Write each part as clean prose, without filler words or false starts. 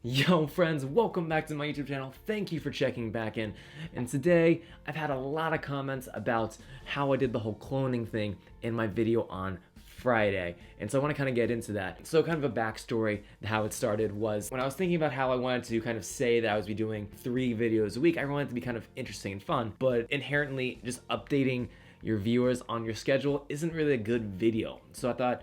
Yo friends, welcome back to my YouTube channel. Thank you for checking back in. And today, I've had a lot of comments about how I did the whole cloning thing in my video on Friday. And so I want to kind of get into that. So kind of a backstory, how it started was when I was thinking about how I wanted to kind of say that I was be doing 3 videos a week, I wanted it to be kind of interesting and fun, but inherently just updating your viewers on your schedule isn't really a good video. So I thought,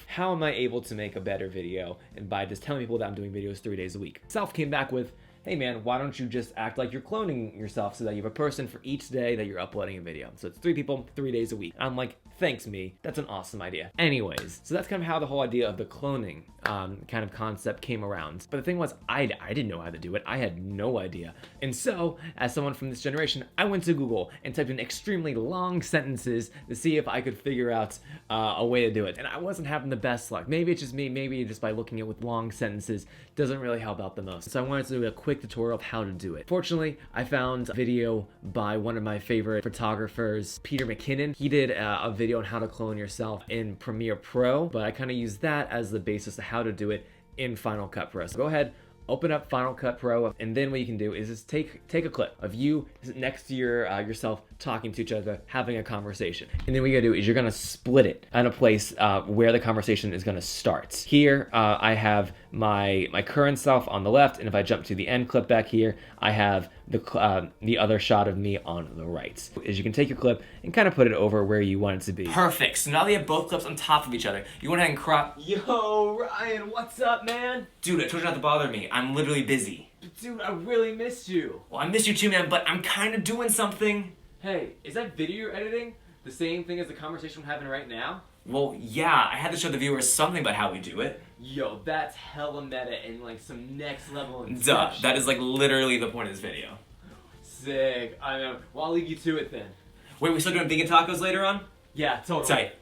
how am I able to make a better video? And by just telling people that I'm doing videos 3 days a week. Self came back with, hey man, why don't you just act like you're cloning yourself so that you have a person for each day that you're uploading a video. So it's 3 people, 3 days a week. I'm like, thanks me, that's an awesome idea. Anyways, so that's kind of how the whole idea of the cloning kind of concept came around. But the thing was, I didn't know how to do it. I had no idea. And so, as someone from this generation, I went to Google and typed in extremely long sentences to see if I could figure out a way to do it. And I wasn't having the best luck. Maybe it's just me, maybe just by looking at with long sentences doesn't really help out the most. So I wanted to do a quick tutorial of how to do it. Fortunately, I found a video by one of my favorite photographers, Peter Mckinnon. He did a video on how to clone yourself in Premiere Pro, but I kind of used that as the basis of how to do it in Final Cut Pro. So go ahead, open up Final Cut Pro, and then what you can do is just take a clip of you next to yourself talking to each other, having a conversation. And then what you're gonna do is you're gonna split it in a place where the conversation is gonna start. Here, I have my current self on the left, and if I jump to the end clip back here, I have the other shot of me on the right. Is you can take your clip and kind of put it over where you want it to be. Perfect. So now they have both clips on top of each other. You went ahead and crop. Yo, Ryan, what's up, man? Dude, I told you not to bother me. I'm literally busy. Dude, I really missed you. Well, I missed you too, man, but I'm kind of doing something. Hey, is that video you're editing the same thing as the conversation we're having right now? Well, yeah, I had to show the viewers something about how we do it. Yo, that's hella meta and like some next level inception. Duh, that is like literally the point of this video. Sick. I know. Well, I'll leave you to it then. Wait, we still doing vegan tacos later on? Yeah, totally. Tight.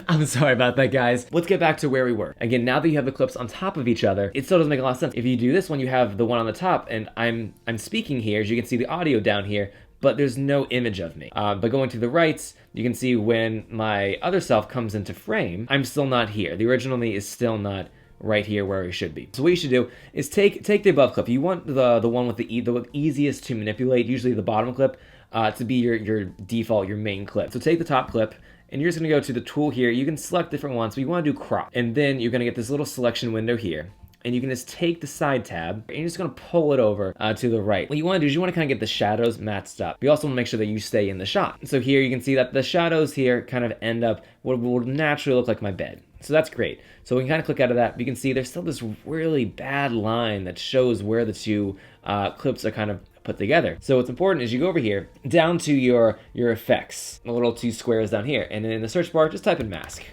I'm sorry about that, guys. Let's get back to where we were. Again, now that you have the clips on top of each other, it still doesn't make a lot of sense. If you do this one, you have the one on the top, and I'm speaking here, as you can see the audio down here, but there's no image of me. But going to the right, you can see when my other self comes into frame, I'm still not here. The original me is still not right here where it should be. So what you should do is take the above clip. You want the one with the easiest to manipulate, usually the bottom clip, to be your default, your main clip. So take the top clip, and you're just gonna go to the tool here. You can select different ones, but you wanna do crop. And then you're gonna get this little selection window here. And you can just take the side tab, and you're just gonna pull it over to the right. What you wanna do is you wanna kinda get the shadows matched up. You also wanna make sure that you stay in the shot. So here you can see that the shadows here kind of end up what would naturally look like my bed. So that's great. So we can kind of click out of that. You can see there's still this really bad line that shows where the two clips are kind of put together. So what's important is you go over here, down to your effects, the little 2 squares down here, and then in the search bar, just type in mask.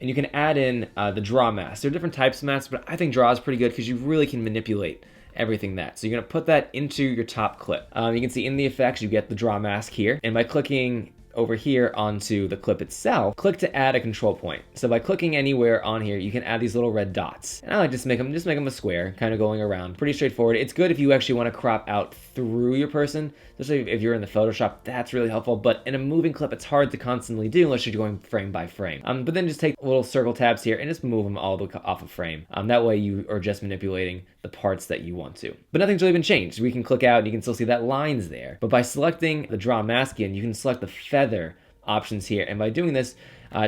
And you can add in the draw mask. There are different types of masks, but I think draw is pretty good because you really can manipulate everything that. So you're gonna put that into your top clip. You can see in the effects, you get the draw mask here. And by clicking over here onto the clip itself, click to add a control point. So by clicking anywhere on here, you can add these little red dots. And I like to just make them a square, kind of going around. Pretty straightforward. It's good if you actually want to crop out through your person, especially if you're in the Photoshop, that's really helpful. But in a moving clip, it's hard to constantly do unless you're going frame by frame. But then just take little circle tabs here and just move them all off of frame. That way you are just manipulating the parts that you want to. But nothing's really been changed. We can click out and you can still see that line's there. But by selecting the draw mask in, you can select the feather options here. And by doing this,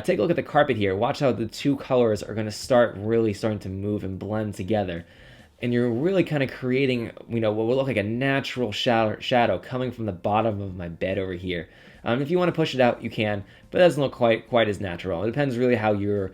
take a look at the carpet here. Watch how the 2 colors are gonna starting to move and blend together. And you're really kind of creating, what will look like a natural shadow coming from the bottom of my bed over here. If you want to push it out, you can, but it doesn't look quite as natural. It depends really how your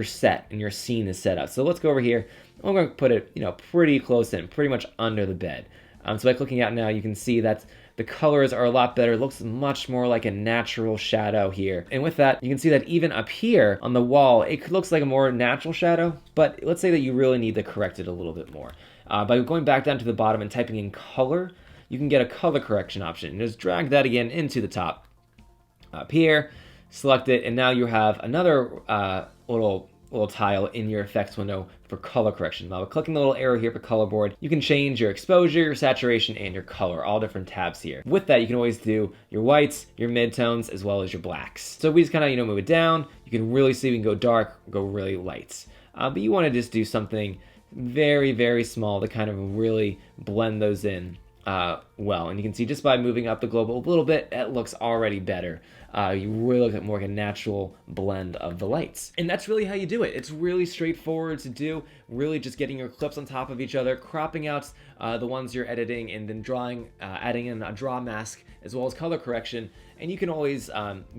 set and your scene is set up. So let's go over here. I'm going to put it, pretty close in, pretty much under the bed. So by clicking out now, you can see that the colors are a lot better. It looks much more like a natural shadow here. And with that, you can see that even up here on the wall, it looks like a more natural shadow, but let's say that you really need to correct it a little bit more. By going back down to the bottom and typing in color, you can get a color correction option. And just drag that again into the top. Up here, select it, and now you have another little tile in your effects window for color correction. Now, by clicking the little arrow here for color board, you can change your exposure, your saturation, and your color, all different tabs here. With that, you can always do your whites, your midtones, as well as your blacks. So we just kind of, move it down. You can really see we can go dark, go really light. But you want to just do something very, very small to kind of really blend those in well. And you can see just by moving up the globe a little bit, it looks already better. You really look at more like a natural blend of the lights. And that's really how you do it. It's really straightforward to do, really just getting your clips on top of each other, cropping out the ones you're editing, and then adding in a draw mask as well as color correction. And you can always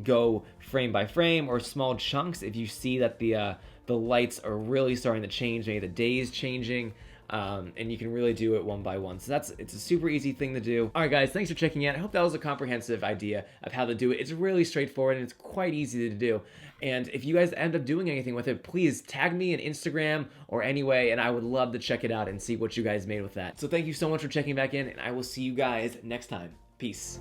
go frame by frame or small chunks if you see that the lights are really starting to change, maybe the day is changing. And you can really do it one by one. So it's a super easy thing to do. All right, guys, thanks for checking out. I hope that was a comprehensive idea of how to do it. It's really straightforward and it's quite easy to do. And if you guys end up doing anything with it, please tag me on Instagram or anyway, and I would love to check it out and see what you guys made with that. So thank you so much for checking back in, and I will see you guys next time. Peace.